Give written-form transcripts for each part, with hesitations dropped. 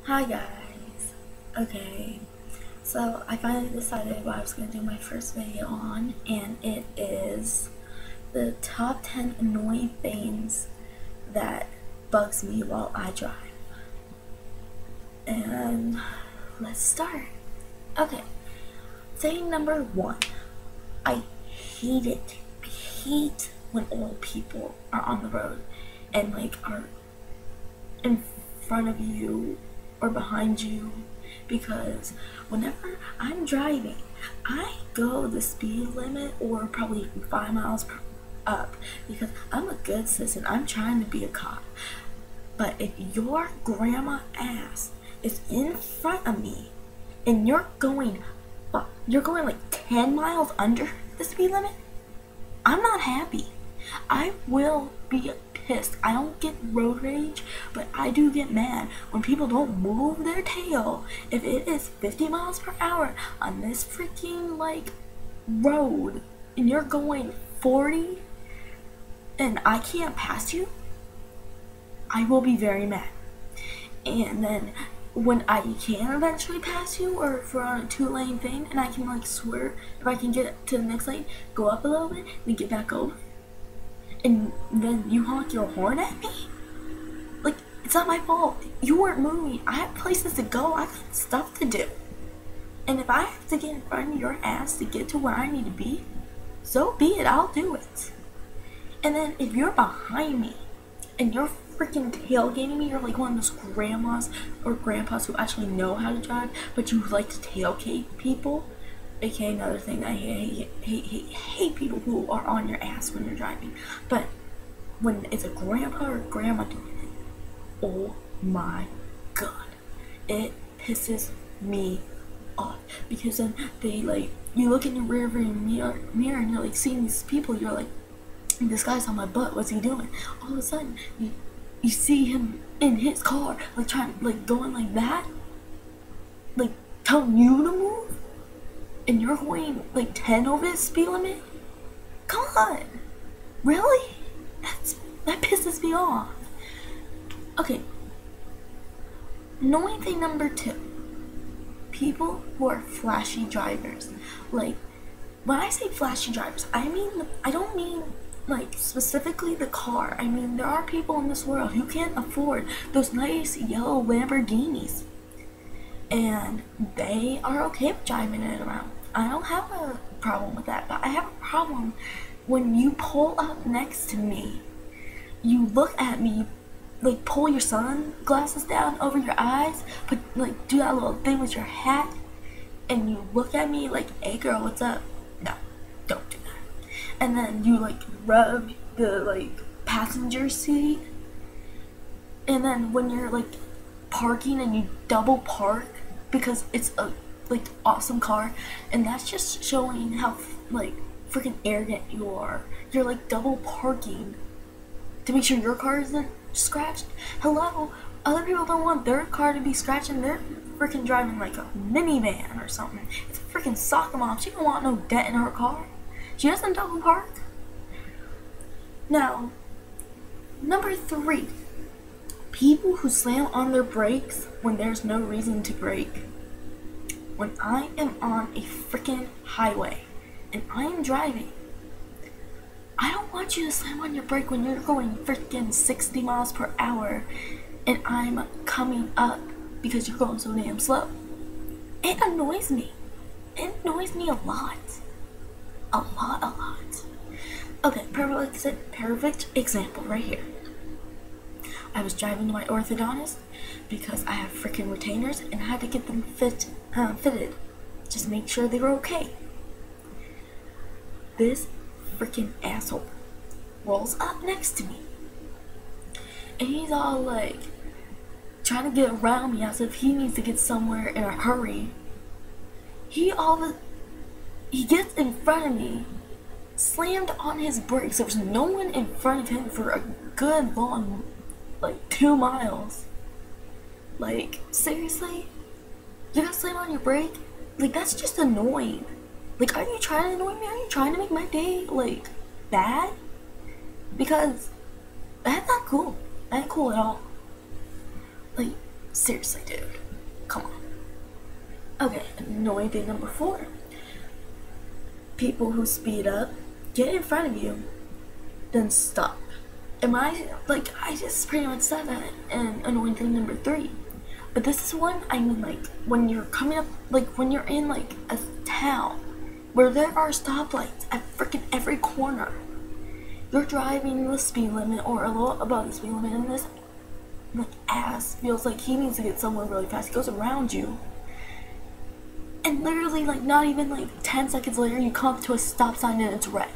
Hi guys. Okay, so I finally decided what I was going to do my first video on, and it is the top 10 annoying things that bugs me while I drive. And let's start. Okay, thing number 1. I hate it. I hate when old people are on the road and are in front of you or behind you, because whenever I'm driving, I go the speed limit or probably 5 miles up because I'm a good citizen. I'm trying to be a cop. But if your grandma ass is in front of me and you're going like 10 miles under the speed limit, I'm not happy. I will be pissed. I don't get road rage, but I do get mad when people don't move their tail. If it is 50 miles per hour on this freaking road and you're going 40 and I can't pass you, I will be very mad. And then when I can eventually pass you, or if we're on a 2-lane thing and I can swerve, if I can get to the next lane, go up a little bit, then get back over, and then you honk your horn at me? It's not my fault. You weren't moving. I have places to go. I got stuff to do. And if I have to get in front of your ass to get to where I need to be, so be it. I'll do it. And then if you're behind me and you're freaking tailgating me, you're like one of those grandmas or grandpas who actually know how to drive, but you like to tailgate people. Okay, another thing, I hate people who are on your ass when you're driving. But when it's a grandpa or grandma doing it, oh my god, it pisses me off. Because then they you look in your rear view mirror and you're seeing these people, you're like, this guy's on my butt, what's he doing? All of a sudden, you see him in his car, going like that, telling you to move, and you're going 10 over the speed limit? Come on, really? That pisses me off. Okay, annoying thing number 2. People who are flashy drivers. When I say flashy drivers, I don't mean specifically the car. I mean, there are people in this world who can't afford those nice yellow Lamborghinis, and they are okay with driving it around. I don't have a problem with that, but I have a problem when you pull up next to me, you look at me, pull your sunglasses down over your eyes, do that little thing with your hat, and you look at me like, hey girl, what's up? No, don't do that. And then you rub the passenger seat, and then when you're parking and you double park because it's a awesome car, and that's just showing how freaking arrogant you are. You're double parking to make sure your car isn't scratched. Hello, other people don't want their car to be scratched, and they're freaking driving a minivan or something. It's a freaking soccer mom. She don't want no dent in her car. She doesn't double park. Now, number 3. People who slam on their brakes when there's no reason to brake. When I am on a freaking highway and I am driving, I don't want you to slam on your brake when you're going freaking 60 miles per hour and I'm coming up because you're going so damn slow. It annoys me. It annoys me a lot. A lot. Okay, perfect example right here. I was driving to my orthodontist because I have freaking retainers and I had to get them fitted. Just make sure they were okay. This freaking asshole rolls up next to me, and he's all trying to get around me as if he needs to get somewhere in a hurry. He gets in front of me, slammed on his brakes. There was no one in front of him for a good long 2 miles. Seriously? You gotta slam on your brake? That's just annoying. Are you trying to annoy me? Are you trying to make my day bad? Because that's not cool. That ain't cool at all. Seriously, dude. Come on. Okay, annoying thing number 4. People who speed up, get in front of you, then stop. I just pretty much said that in annoying thing number 3. But this is one, I mean, like, when you're coming up, like, when you're in, like, a town where there are stoplights at freaking every corner. You're driving the speed limit or a little above the speed limit, and this, like, ass feels like he needs to get somewhere really fast. He goes around you. And literally, like, not even, like, 10 seconds later, you come up to a stop sign and it's red.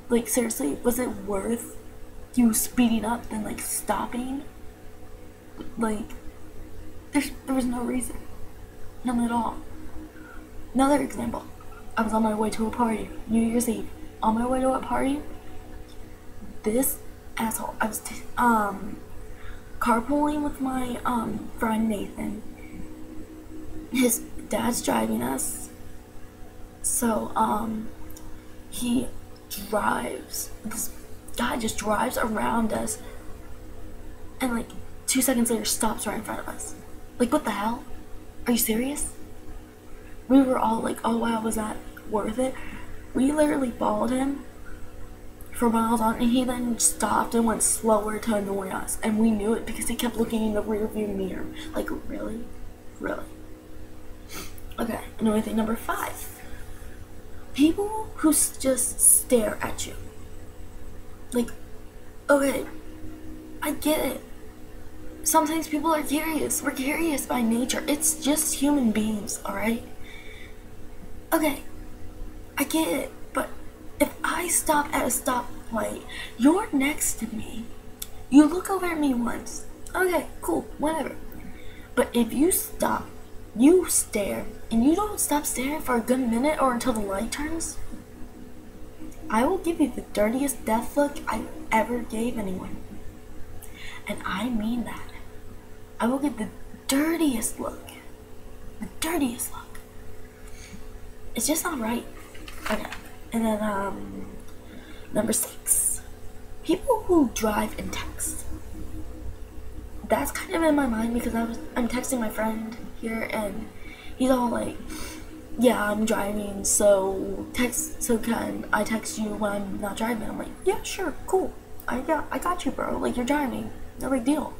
Like, seriously, was it worth you speeding up than, like, stopping? Like, there was no reason. None at all. Another example. I was on my way to a party, New Year's Eve. On my way to a party, this asshole, I was carpooling with my friend Nathan. His dad's driving us, so he drives. This guy just drives around us, and like 2 seconds later stops right in front of us. Like, what the hell? Are you serious? We were all like, oh wow, was that worth it? We literally followed him for miles on, and he then stopped and went slower to annoy us, and we knew it because he kept looking in the rearview mirror. Like, really? Really? Okay, annoying thing number 5. People who just stare at you. Like, okay, I get it. Sometimes people are curious. We're curious by nature. It's just human beings, alright? Okay, I get it, but if I stop at a stoplight, you're next to me, you look over at me once, okay, cool, whatever. But if you stop, you stare, and you don't stop staring for a good minute or until the light turns, I will give you the dirtiest death look I ever gave anyone. And I mean that. I will give the dirtiest look. The dirtiest look. It's just not right. Okay. And then, number 6. People who drive and text. That's kind of in my mind because I'm texting my friend here, and he's all like, yeah, I'm driving, so can I text you when I'm not driving? I'm like, yeah, sure, cool. I got you, bro. Like, you're driving. No big deal.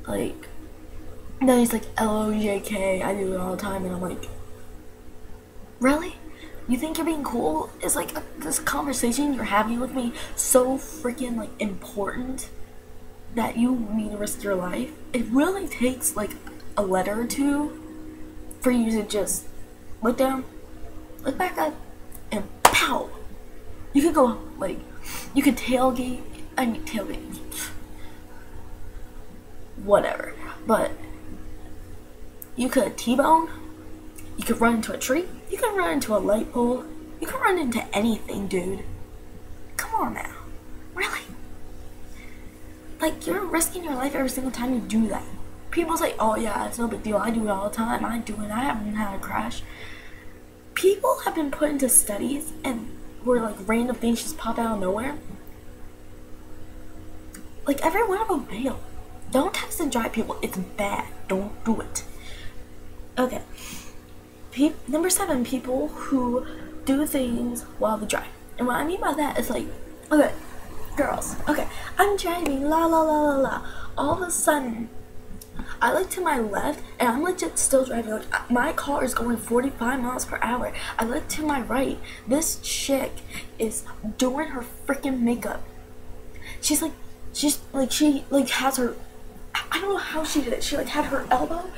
Like, then he's like, LOJK, I do it all the time, and I'm like, really? You think you're being cool? Is like this conversation you're having with me so freaking like important that you need to risk your life? It really takes like a letter or two for you to just look down, look back up, and pow! You could go like, you could tailgate, whatever, but you could T-bone, you could run into a tree, you can run into a light pole, you can run into anything, dude. Come on now. Really? Like, you're risking your life every single time you do that. People say, oh yeah, it's no big deal, I do it all the time, I do it, I haven't had a crash. People have been put into studies and where like random things just pop out of nowhere. Like, every one of them fail. Don't text and drive, people, it's bad, don't do it. Okay. Number 7, people who do things while they drive. And what I mean by that is like, okay, girls, okay, I'm driving, la la la la la. All of a sudden, I look to my left, and I'm legit still driving. Like, my car is going 45 miles per hour. I look to my right. This chick is doing her freaking makeup. She has her, I don't know how she did it. She like had her elbow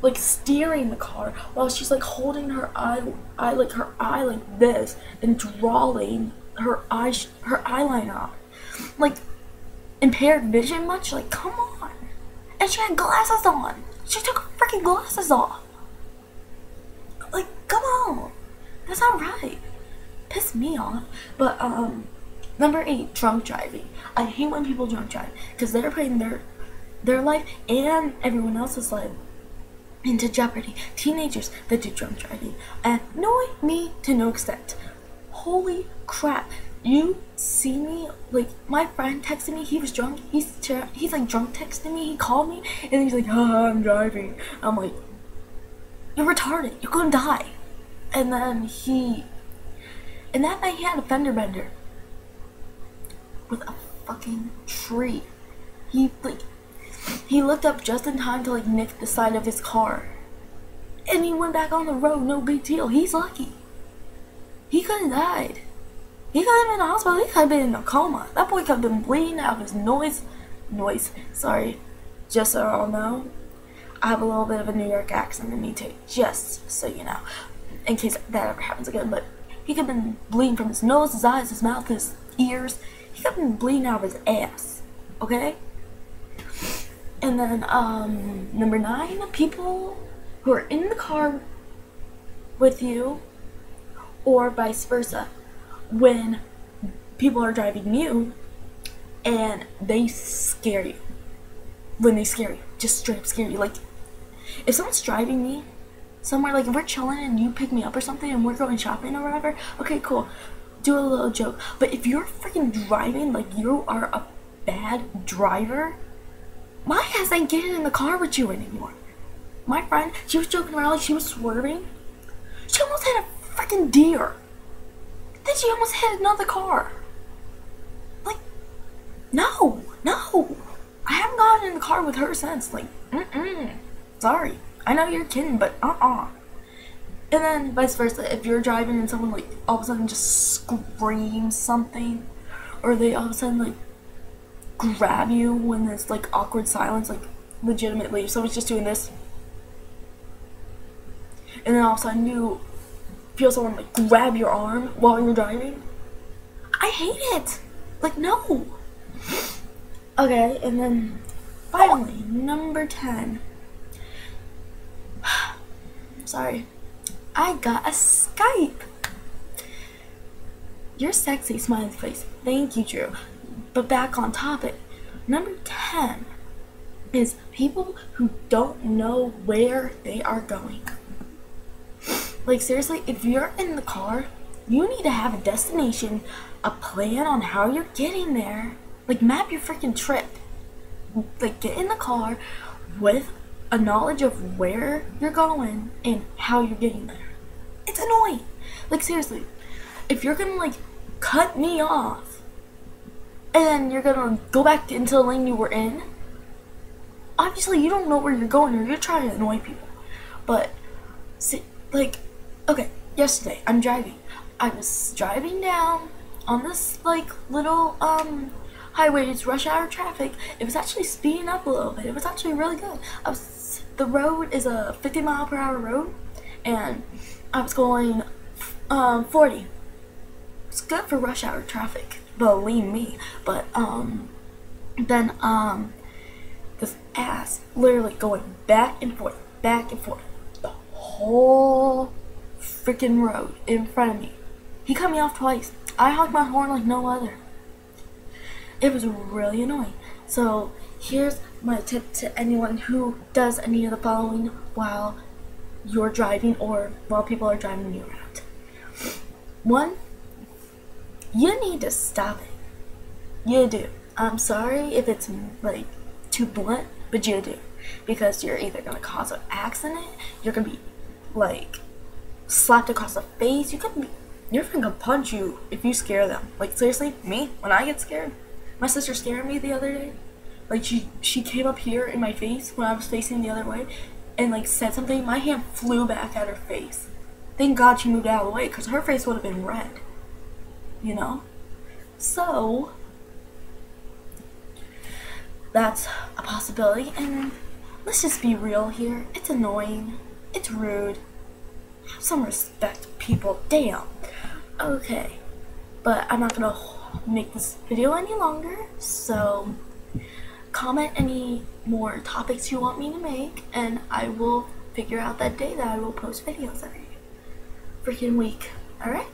like steering the car while she's like holding her eye like this and drawing her eyeliner on. Like, impaired vision much? Like, come on. And she had glasses on. She took her freaking glasses off. Like, come on. That's not right. Pissed me off. But number 8, drunk driving. I hate when people drunk drive because they're putting their life and everyone else's life into jeopardy. Teenagers that do drunk driving annoy me to no extent. Holy crap. you see me, like, my friend texted me, he was drunk, he's like drunk texting me, he called me, and he's like, I'm driving. I'm like, you're retarded, you're gonna die. And then and that night he had a fender bender with a fucking tree. He looked up just in time to like nick the side of his car. And he went back on the road, no big deal. He's lucky. He could have died. He could have been in the hospital. He could have been in a coma. That boy could have been bleeding out of his noise. Sorry. Just so you all know, I have a little bit of a New York accent in me too. Just so you know. In case that ever happens again. But he could have been bleeding from his nose, his eyes, his mouth, his ears. He could have been bleeding out of his ass. Okay? And then, number 9, people who are in the car with you, or vice versa, when people are driving you and they scare you. When they scare you, just straight up scare you. Like, if someone's driving me somewhere, like if we're chilling and you pick me up or something and we're going shopping or whatever, okay, cool, do a little joke. But if you're freaking driving like you are a bad driver, my ass ain't getting in the car with you anymore. My friend, she was joking around, like she was swerving. She almost hit a freaking deer. Then she almost hit another car. Like, no. I haven't gotten in the car with her since. Like, sorry. I know you're kidding, but And then vice versa, if you're driving and someone like all of a sudden just screams something, or they all of a sudden like grab you when there's like awkward silence, like legitimately, if someone's just doing this, and then all of a sudden you feel someone like grab your arm while you're driving, I hate it. Like, no. Okay, and then finally, number 10. Sorry. I got a Skype. You're sexy, smiley face. Thank you, Drew. But back on topic. Number 10 is people who don't know where they are going. Like, seriously, if you're in the car, you need to have a destination, a plan on how you're getting there. Like, map your freaking trip. Like, get in the car with a knowledge of where you're going and how you're getting there. It's annoying. Like, seriously, if you're gonna, like, cut me off and then you're gonna go back into the lane you were in, obviously you don't know where you're going or you're trying to annoy people. But, see, like, okay, yesterday, I'm driving. I was driving down on this, like, little, highway. It's rush hour traffic. It was actually speeding up a little bit. It was actually really good. The road is a 50-mile-per-hour road, and I was going 40. It's good for rush hour traffic, believe me. But then this ass literally going back and forth, the whole freaking road in front of me. He cut me off twice. I honked my horn like no other. It was really annoying. So here's my tip to anyone who does any of the following while you're driving or while people are driving you around. 1, you need to stop it. You do. I'm sorry if it's like too blunt, but you do. Because you're either gonna cause an accident, you're gonna be like slapped across the face, your friend can punch you if you scare them. Like, seriously, me, when I get scared, my sister scared me the other day. Like, she came up here in my face when I was facing the other way and, like, said something. My hand flew back at her face. Thank God she moved out of the way, because her face would have been red. You know? So, that's a possibility. And let's just be real here. It's annoying. It's rude. Have some respect, people. Damn. Okay. But I'm not gonna make this video any longer, so comment any more topics you want me to make, and I will figure out that day that I will post videos every freaking week. Alright?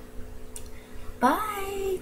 Bye!